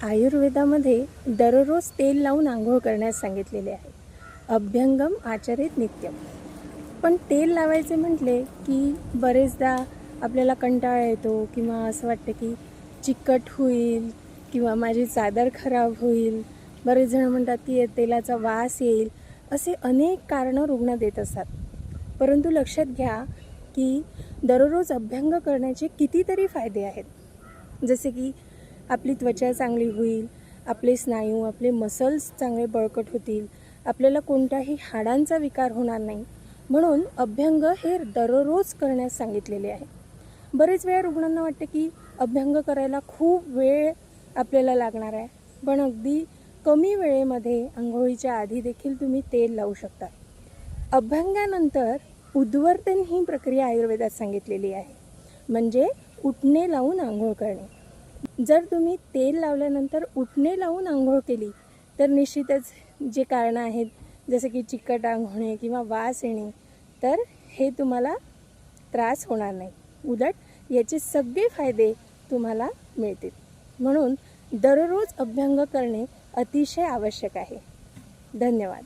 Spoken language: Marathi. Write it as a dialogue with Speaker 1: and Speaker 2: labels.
Speaker 1: आयुर्वेदामध्ये दररोज तेल लावून आंघोळ करण्यास सांगितलेले आहे. अभ्यंगम आचरेत नित्यम. पण तेल लावायचे म्हटले की बरेचदा आपल्याला कंटाळा येतो किंवा असं वाटतं की चिकट होईल किंवा माझी चादर खराब होईल. बरेच जण म्हणतात की तेलाचा वास येईल. असे अनेक कारणं रुग्ण देत असतात. परंतु लक्षात घ्या की दररोज अभ्यंग करण्याचे कितीतरी फायदे आहेत. जसे की आपली त्वचा चांगली होईल, आपले स्नायू, आपले मसल्स चांगले बळकट होतील, आपल्याला कोणत्याही हाडांचा विकार होणार नाही. म्हणून अभ्यंग हे दररोज करण्यास सांगितलेले आहे. बरेच वेळा रुग्णांना वाटते की अभ्यंग करायला खूप वेळ आपल्याला लागणार आहे, पण अगदी कमी वेळेमध्ये आंघोळीच्या आधी देखील तुम्ही तेल लावू शकता. अभ्यंगानंतर उद्वर्तन ही प्रक्रिया आयुर्वेदात सांगितलेली आहे, म्हणजे उटणे लावून आंघोळ करणे. जर तुम्ही तेल लावल्यानंतर उटणे लावून आंघोळ केली तर निश्चितच जे कारणं आहेत, जसं की चिकट अंग होणे किंवा वास येणे, तर हे तुम्हाला त्रास होणार नाही. उलट याचे सगळे फायदे तुम्हाला मिळतील. म्हणून दररोज अभ्यंग करणे अतिशय आवश्यक आहे. धन्यवाद.